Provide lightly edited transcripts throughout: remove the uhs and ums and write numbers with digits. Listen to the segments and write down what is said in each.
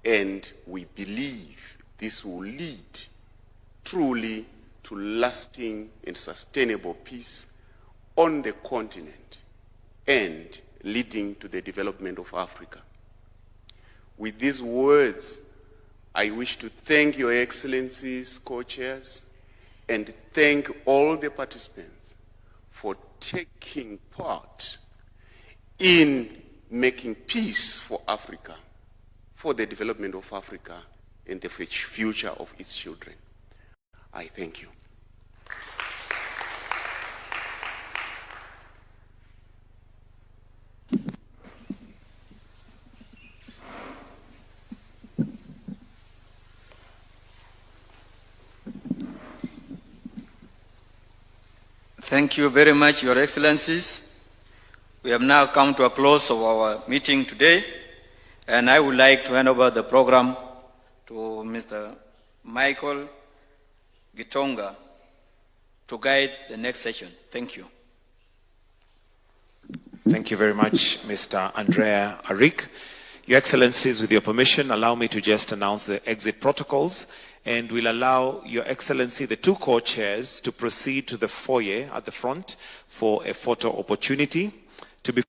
and we believe this will lead truly to lasting and sustainable peace on the continent and leading to the development of Africa. With these words, I wish to thank Your Excellencies, co-chairs, and thank all the participants for taking part in making peace for Africa, for the development of Africa and the future of its children. I thank you. Thank you very much, Your Excellencies. We have now come to a close of our meeting today, and I would like to hand over the program to Mr. Michael Gitonga to guide the next session. Thank you. Thank you very much, Mr. Andrea Arik. Your Excellencies, with your permission, allow me to just announce the exit protocols, and we'll allow Your Excellency, the two co-chairs, to proceed to the foyer at the front for a photo opportunity. To be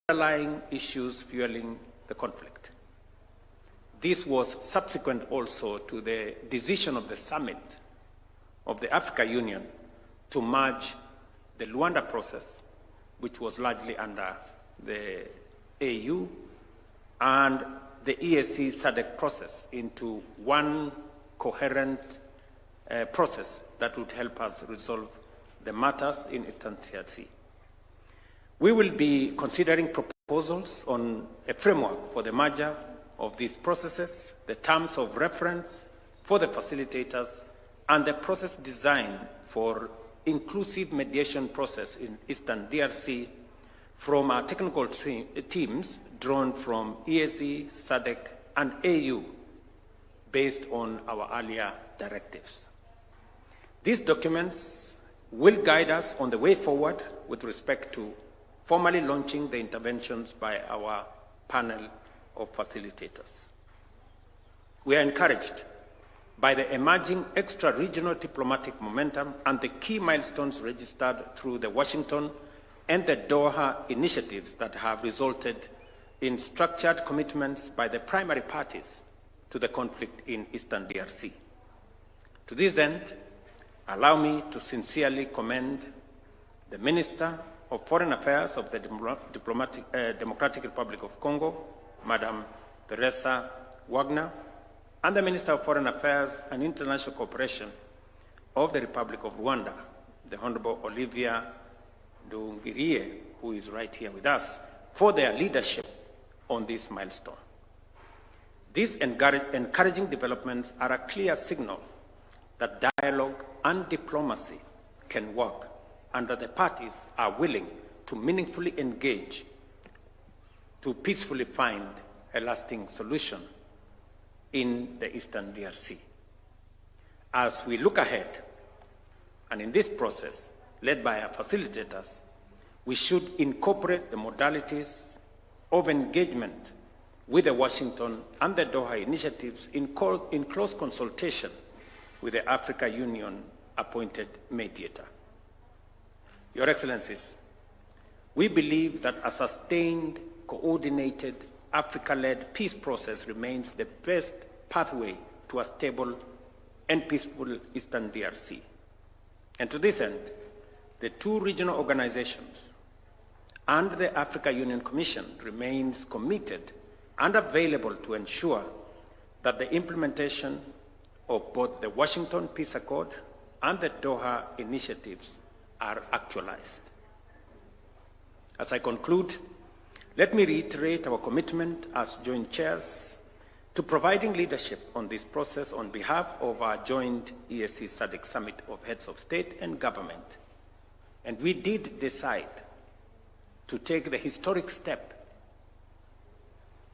underlying issues fueling the conflict. This was subsequent also to the decision of the summit of the Africa Union to merge the Luanda process, which was largely under the AU, and the EAC SADC process into one coherent process that would help us resolve the matters in Eastern DRC. We will be considering proposals on a framework for the merger of these processes, the terms of reference for the facilitators, and the process design for inclusive mediation process in Eastern DRC from our technical teams drawn from EAC, SADC, and AU based on our earlier directives. These documents will guide us on the way forward with respect to formally launching the interventions by our panel of facilitators. We are encouraged by the emerging extra-regional diplomatic momentum and the key milestones registered through the Washington and the Doha initiatives that have resulted in structured commitments by the primary parties to the conflict in Eastern DRC. To this end, allow me to sincerely commend the Minister of Foreign Affairs of the Democratic Republic of Congo, Madam Teresa Wagner, and the Minister of Foreign Affairs and International Cooperation of the Republic of Rwanda, the Honorable Olivia Nduhungirehe, who is right here with us, for their leadership on this milestone. These encouraging developments are a clear signal that dialogue and diplomacy can work, and that the parties are willing to meaningfully engage to peacefully find a lasting solution in the Eastern DRC. As we look ahead, and in this process, led by our facilitators, we should incorporate the modalities of engagement with the Washington and the Doha initiatives in close consultation with the Africa Union appointed mediator. Your Excellencies, we believe that a sustained, coordinated, Africa-led peace process remains the best pathway to a stable and peaceful Eastern DRC. And to this end, the two regional organizations and the Africa Union Commission remains committed and available to ensure that the implementation of both the Washington Peace Accord and the Doha initiatives are actualized. As I conclude, let me reiterate our commitment as joint chairs to providing leadership on this process on behalf of our joint EAC SADC Summit of Heads of State and Government. And we did decide to take the historic step,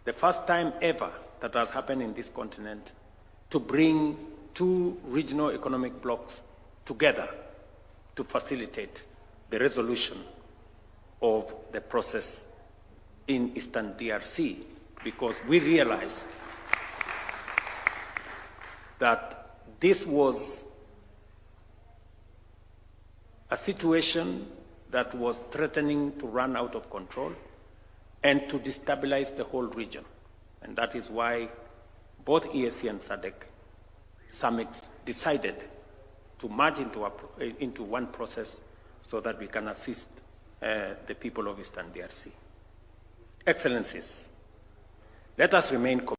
the first time ever that has happened in this continent, to bring two regional economic blocs together to facilitate the resolution of the process in Eastern DRC, because we realized that this was a situation that was threatening to run out of control and to destabilize the whole region. And that is why both EAC and SADC summits decided to merge into one process so that we can assist the people of Eastern DRC. Excellencies, let us remain committed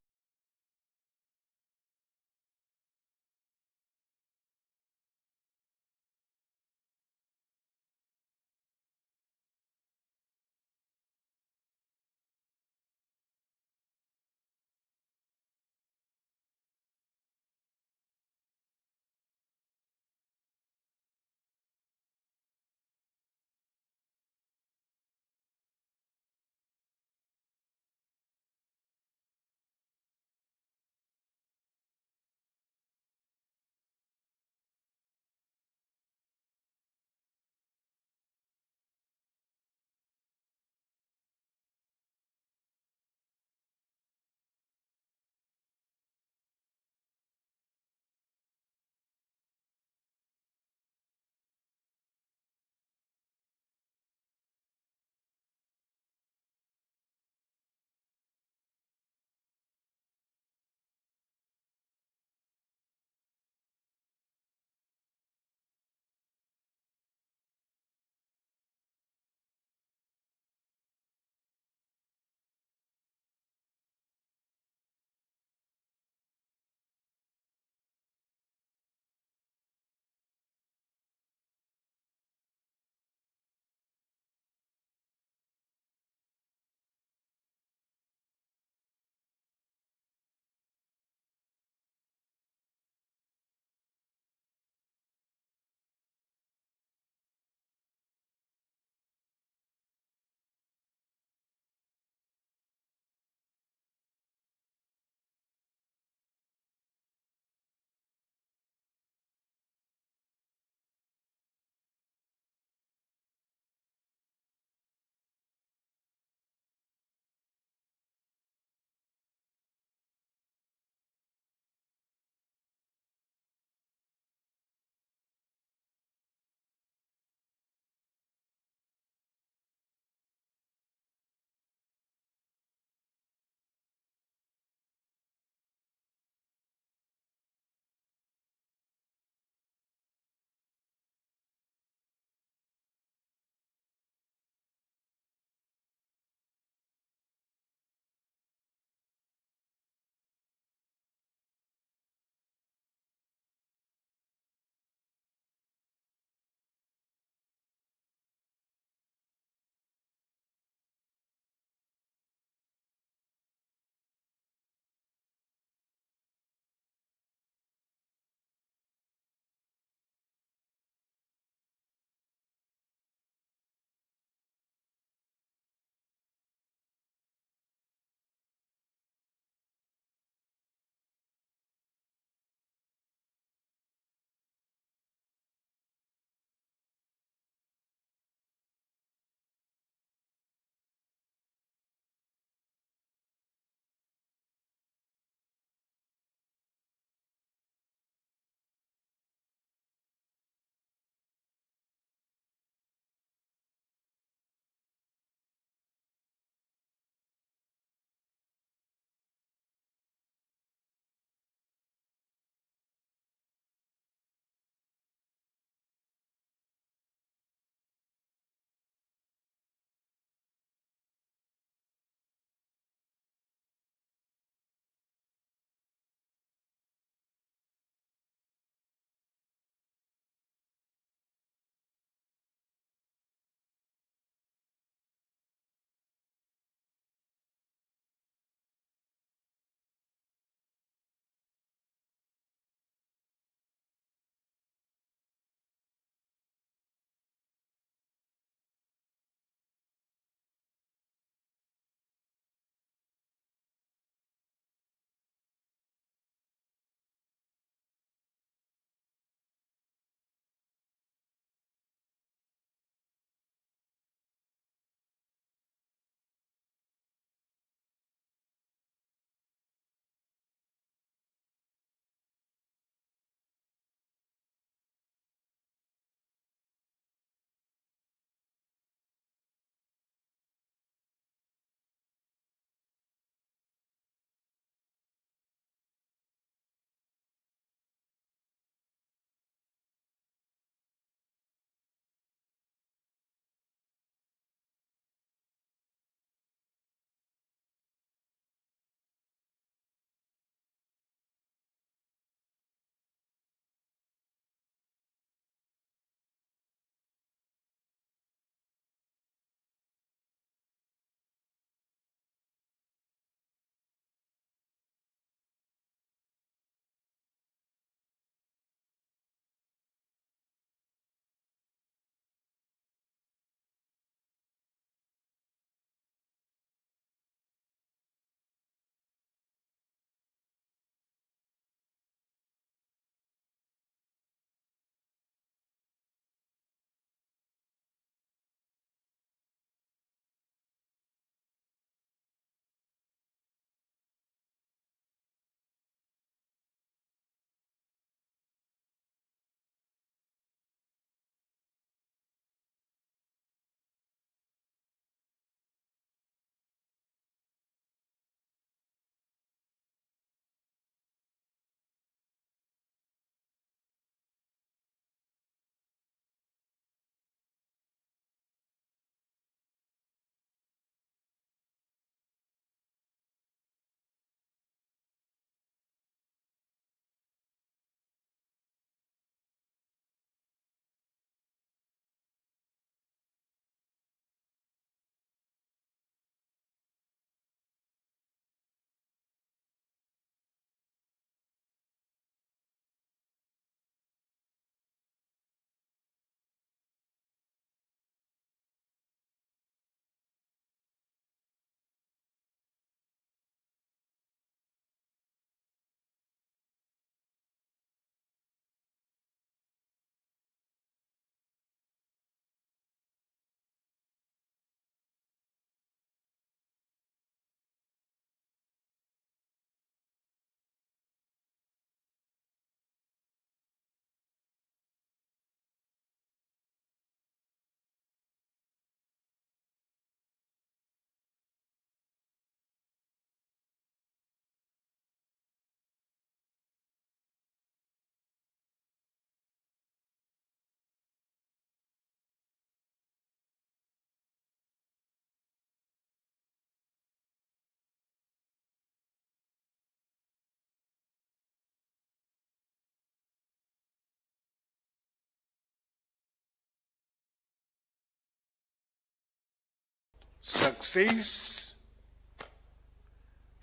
success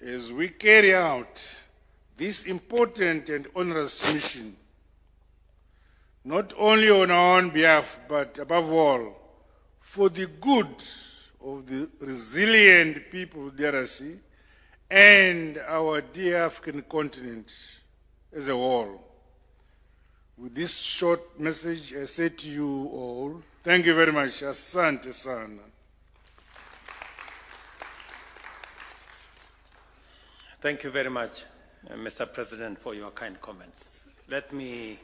as we carry out this important and onerous mission, not only on our own behalf, but above all, for the good of the resilient people of DRC and our dear African continent as a whole. With this short message, I say to you all, thank you very much. Asante sana. Thank you very much, Mr. President, for your kind comments. Let me,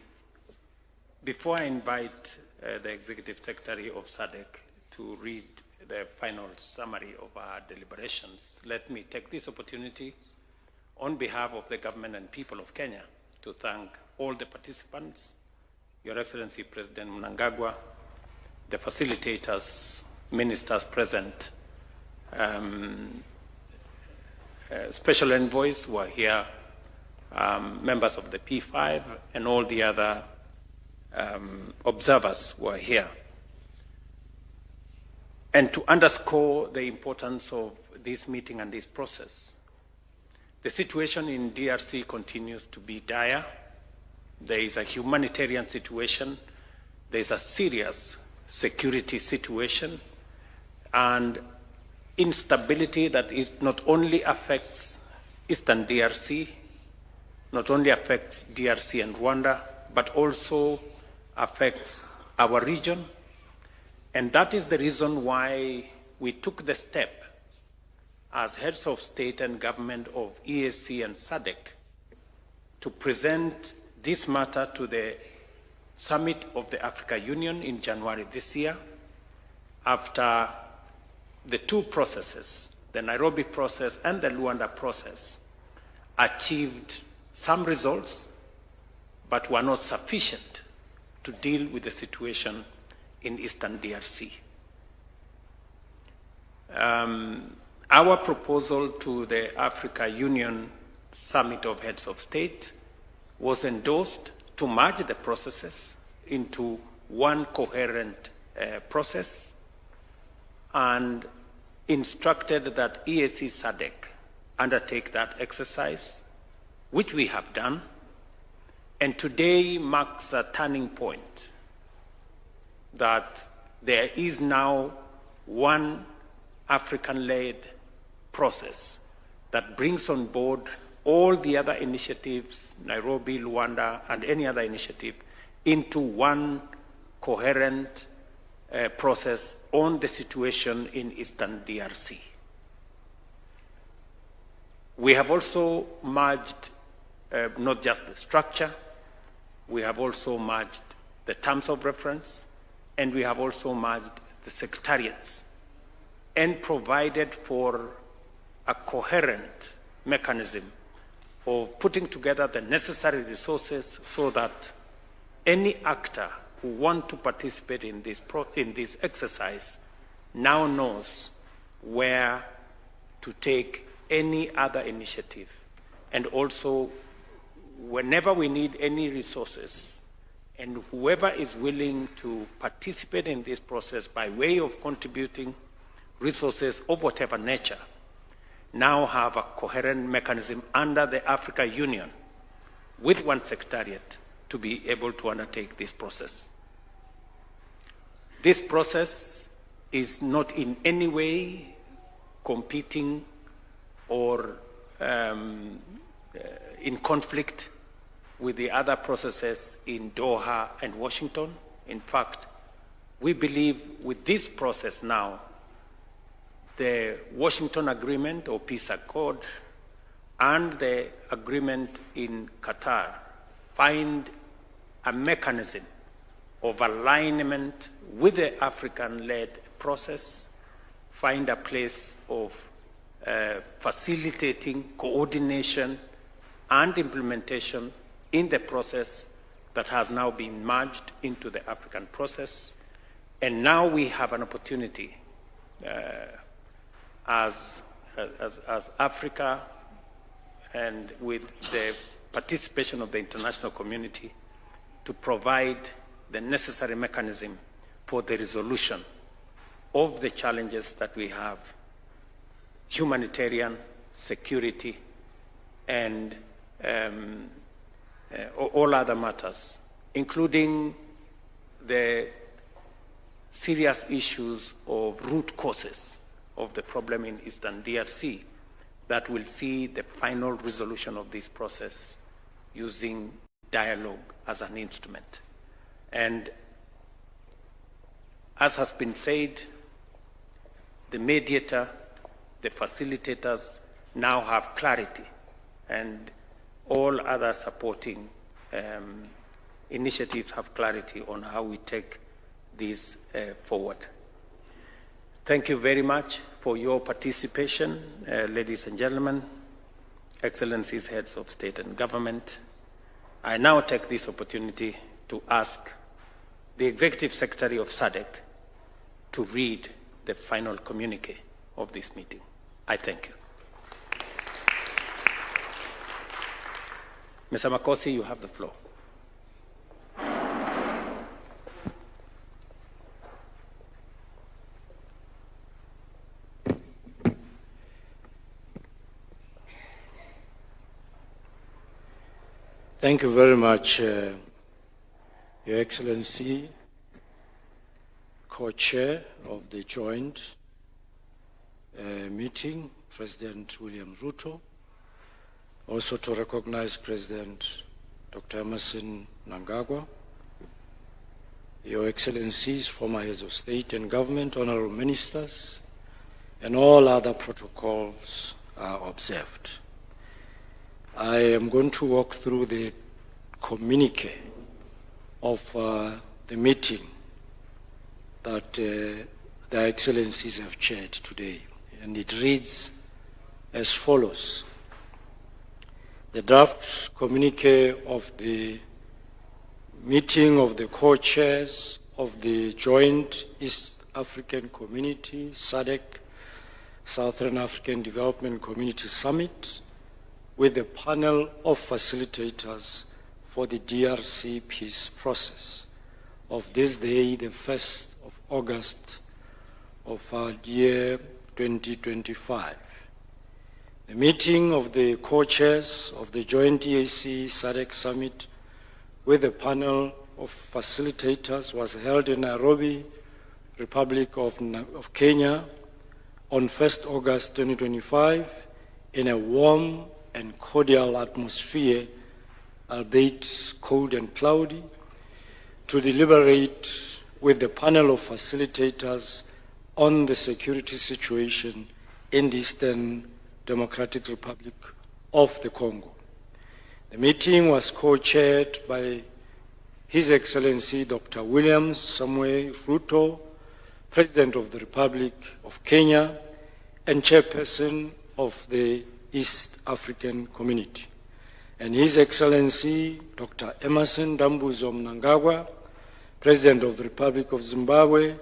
before I invite the Executive Secretary of SADC to read the final summary of our deliberations, let me take this opportunity on behalf of the government and people of Kenya to thank all the participants, Your Excellency President Mnangagwa, the facilitators, ministers present, special envoys who are here, members of the P5, and all the other observers who are here. And to underscore the importance of this meeting and this process, the situation in DRC continues to be dire. There is a humanitarian situation, there is a serious security situation, and instability that not only affects Eastern DRC, not only affects DRC and Rwanda, but also affects our region. And that is the reason why we took the step as heads of state and government of EAC and SADC to present this matter to the Summit of the Africa Union in January this year, after the two processes, the Nairobi process and the Luanda process, achieved some results, but were not sufficient to deal with the situation in Eastern DRC. Our proposal to the Africa Union Summit of Heads of State was endorsed to merge the processes into one coherent process, and instructed that EAC SADC undertake that exercise, which we have done. And today marks a turning point that there is now one African-led process that brings on board all the other initiatives, Nairobi, Luanda, and any other initiative, into one coherent process on the situation in Eastern DRC. We have also merged not just the structure, we have also merged the terms of reference, and we have also merged the secretariats and provided for a coherent mechanism of putting together the necessary resources so that any actor who wants to participate in this exercise now knows where to take any other initiative. And also, whenever we need any resources, and whoever is willing to participate in this process by way of contributing resources of whatever nature, now have a coherent mechanism under the Africa Union with one secretariat to be able to undertake this process. This process is not in any way competing or in conflict with the other processes in Doha and Washington. In fact, we believe with this process now, the Washington Agreement or Peace Accord and the agreement in Qatar find a mechanism of alignment with the African-led process, find a place of facilitating coordination and implementation in the process that has now been merged into the African process. And now we have an opportunity as Africa, and with the participation of the international community, to provide the necessary mechanism for the resolution of the challenges that we have: humanitarian, security, and all other matters, including the serious issues of root causes of the problem in Eastern DRC that will see the final resolution of this process using dialogue as an instrument. And as has been said, the mediator, the facilitators now have clarity, and all other supporting initiatives have clarity on how we take this forward. Thank you very much for your participation, ladies and gentlemen, Excellencies, heads of state and government. I now take this opportunity to ask the Executive Secretary of SADC to read the final communique of this meeting. I thank you. Mr. Makosi, you have the floor. Thank you very much, Your Excellency, Co-Chair of the joint meeting, President William Ruto. Also to recognize President Dr. Emerson Mnangagwa, Your Excellencies, former heads of state and government, honorable ministers, and all other protocols are observed. I am going to walk through the communique of the meeting that Their Excellencies have chaired today, and it reads as follows. The draft communique of the meeting of the co-chairs of the Joint East African Community, SADC, Southern African Development Community Summit, with a panel of facilitators for the DRC peace process of this day, the 1st of August of our year 2025. The meeting of the co-chairs of the joint EAC SADC Summit with a panel of facilitators was held in Nairobi, Republic of Kenya, on 1st August 2025 in a warm and cordial atmosphere, albeit cold and cloudy, to deliberate with the panel of facilitators on the security situation in the Eastern Democratic Republic of the Congo. The meeting was co-chaired by His Excellency Dr. William Samuel Ruto, President of the Republic of Kenya and Chairperson of the East African Community, and His Excellency Dr. Emerson Dambuzo Mnangagwa, President of the Republic of Zimbabwe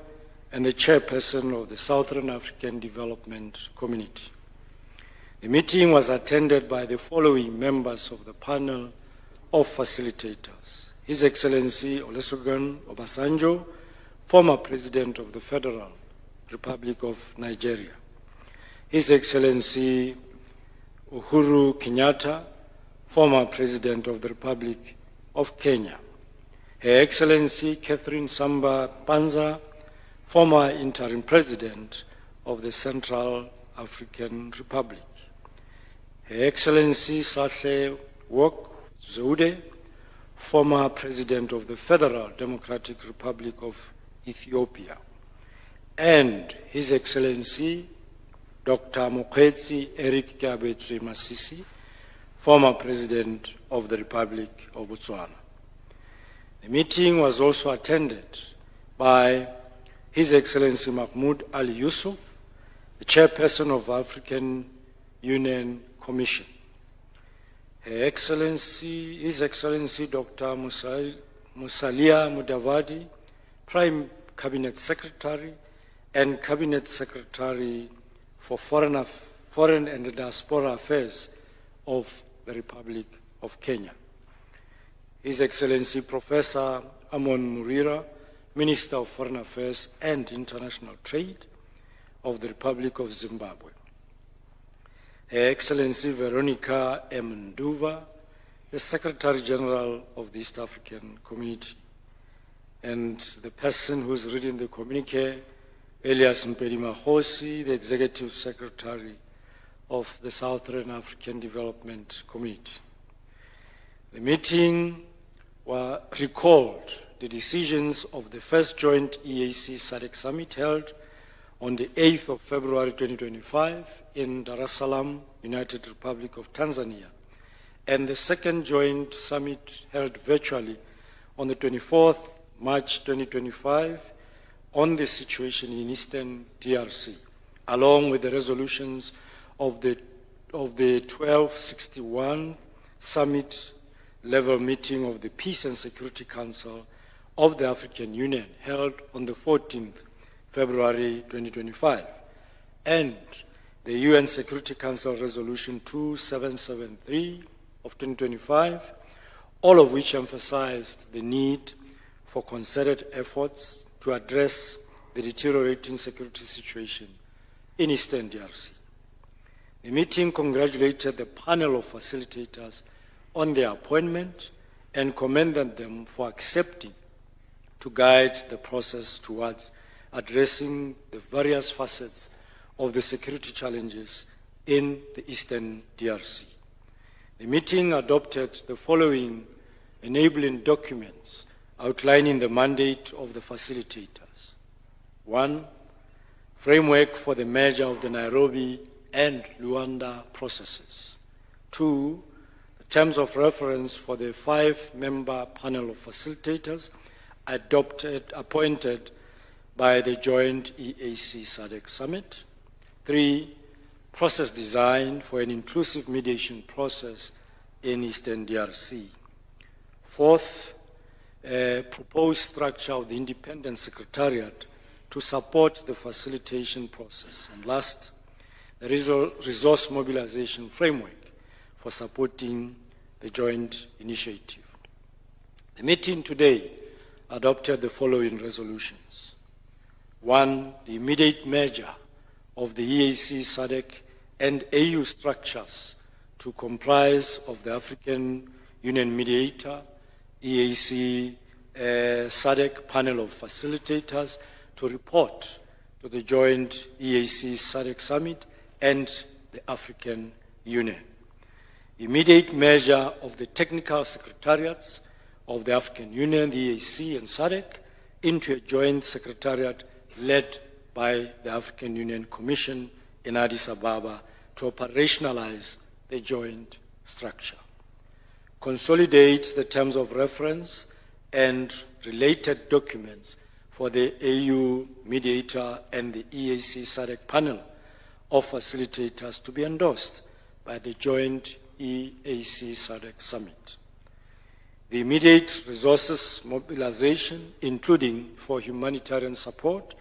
and the Chairperson of the Southern African Development Community. The meeting was attended by the following members of the panel of facilitators: His Excellency Olusegun Obasanjo, former President of the Federal Republic of Nigeria; His Excellency Uhuru Kenyatta, former President of the Republic of Kenya; Her Excellency Catherine Samba Panza, former Interim President of the Central African Republic; Her Excellency Sahle Work Zewde, former President of the Federal Democratic Republic of Ethiopia; and His Excellency Dr. Mokgweetsi Eric Kabetswe Masisi, former President of the Republic of Botswana. The meeting was also attended by His Excellency Mahmoud Ali Yusuf, the Chairperson of African Union Commission; His Excellency Dr. Musalia Mudavadi, Prime Cabinet Secretary and Cabinet Secretary for Foreign and Diaspora Affairs of the Republic of Kenya; His Excellency Professor Amon Murira, Minister of Foreign Affairs and International Trade of the Republic of Zimbabwe. Her Excellency Veronica M. Nduva, the Secretary General of the East African Community, and the person who is reading the communique, Elias Mpedi-Mahosi, the Executive Secretary of the Southern African Development Community. The meeting recalled the decisions of the first joint EAC SADC summit held on the 8th of February 2025 in Dar es Salaam, United Republic of Tanzania, and the second joint summit held virtually on the 24th March 2025 on the situation in Eastern DRC, along with the resolutions of the 1261 summit level meeting of the Peace and Security Council of the African Union held on the 14th February 2025, and the UN Security Council Resolution 2773 of 2025, all of which emphasized the need for concerted efforts to address the deteriorating security situation in Eastern DRC. The meeting congratulated the panel of facilitators on their appointment and commended them for accepting to guide the process towards addressing the various facets of the security challenges in the Eastern DRC. The meeting adopted the following enabling documents outlining the mandate of the facilitators. 1. Framework for the merger of the Nairobi and Luanda processes. 2. The terms of reference for the 5-member panel of facilitators appointed by the joint EAC SADC summit. 3. Process design for an inclusive mediation process in Eastern DRC. 4th, proposed structure of the independent secretariat to support the facilitation process. And last, the resource mobilization framework for supporting the joint initiative. The meeting today adopted the following resolutions. 1. The immediate merger of the EAC, SADC, and AU structures to comprise of the African Union Mediator, EAC, SADC panel of facilitators to report to the joint EAC SADC summit and the African Union. Immediate merger of the technical secretariats of the African Union, the EAC, and SADC into a joint secretariat led by the African Union Commission in Addis Ababa to operationalize the joint structure. Consolidate the terms of reference and related documents for the AU mediator and the EAC SADC panel of facilitators to be endorsed by the joint EAC SADC summit. The immediate resources mobilization, including for humanitarian support,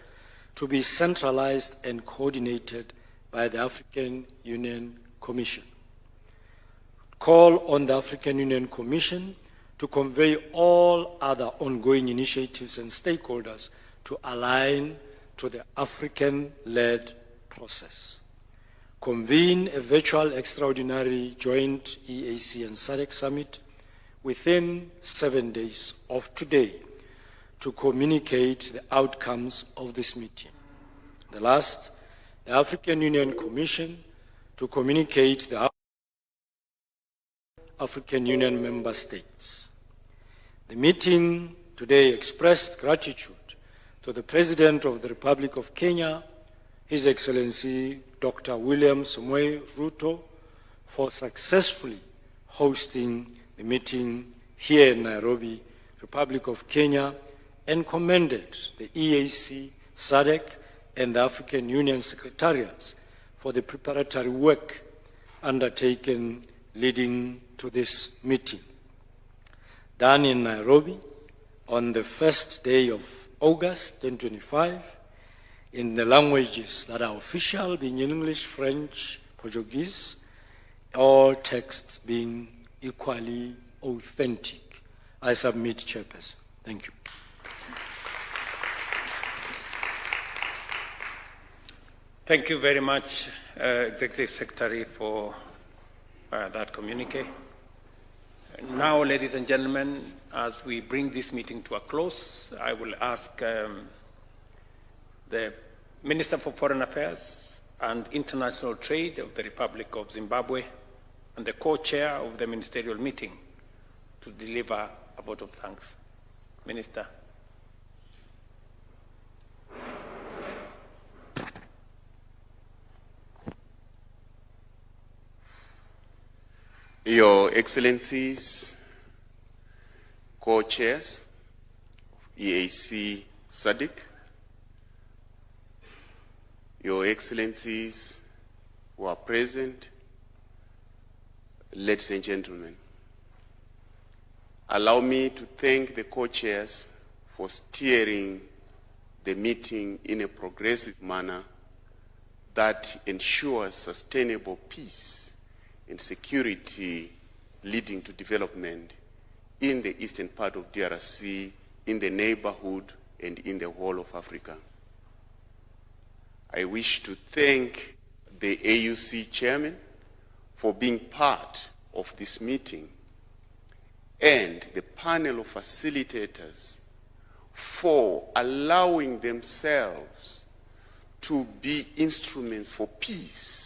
to be centralized and coordinated by the African Union Commission. Call on the African Union Commission to convey all other ongoing initiatives and stakeholders to align to the African-led process. Convene a virtual extraordinary joint EAC and SADC summit within 7 days of today to communicate the outcomes of this meeting. The last, the African Union Commission to communicate the African Union member states. The meeting today expressed gratitude to the President of the Republic of Kenya, His Excellency Dr. William Samoei Ruto, for successfully hosting the meeting here in Nairobi, Republic of Kenya, and commended the EAC, SADC, and the African Union Secretariats for the preparatory work undertaken leading to this meeting. Done in Nairobi on the first day of August 2025, in the languages that are official, being English, French, Portuguese, all texts being equally authentic. I submit, Chairperson. Thank you. Thank you very much, Executive Secretary, for that communique. Now, ladies and gentlemen, as we bring this meeting to a close, I will ask the Minister for Foreign Affairs and International Trade of the Republic of Zimbabwe and the co-chair of the ministerial meeting to deliver a vote of thanks. Minister. Your Excellencies, co-chairs, EAC SADC, Your Excellencies who are present, ladies and gentlemen, allow me to thank the co-chairs for steering the meeting in a progressive manner that ensures sustainable peace and security leading to development in the eastern part of DRC, in the neighborhood, and in the whole of Africa. I wish to thank the AUC chairman for being part of this meeting and the panel of facilitators for allowing themselves to be instruments for peace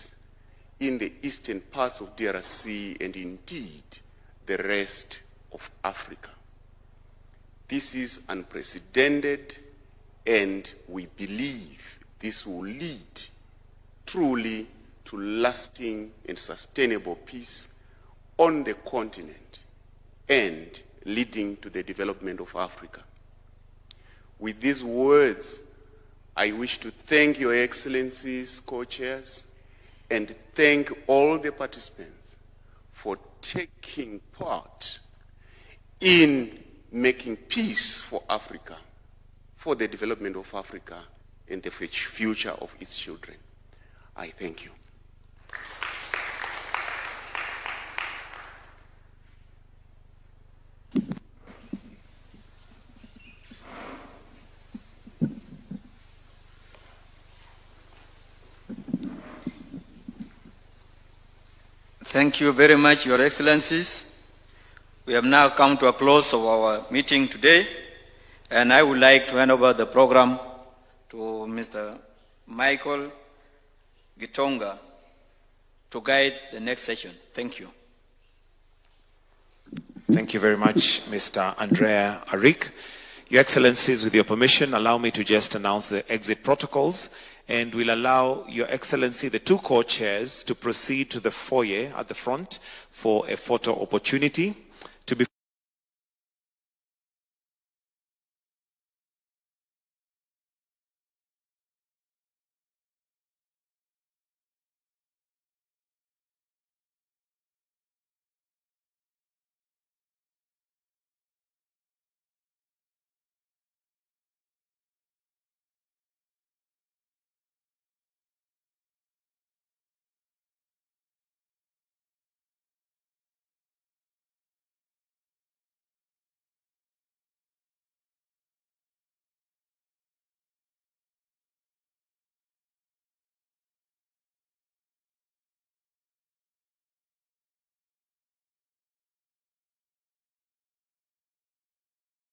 in the eastern parts of DRC and indeed the rest of Africa. This is unprecedented, and we believe this will lead truly to lasting and sustainable peace on the continent and leading to the development of Africa. With these words, I wish to thank Your Excellencies, co-chairs, and thank all the participants for taking part in making peace for Africa, for the development of Africa and the future of its children. I thank you. Thank you very much, Your Excellencies. We have now come to a close of our meeting today, and I would like to hand over the program to Mr. Michael Gitonga to guide the next session. Thank you. Thank you very much, Mr. Andrea Arik. Your Excellencies, with your permission, allow me to just announce the exit protocols, and we'll allow Your Excellency, the two co-chairs, to proceed to the foyer at the front for a photo opportunity.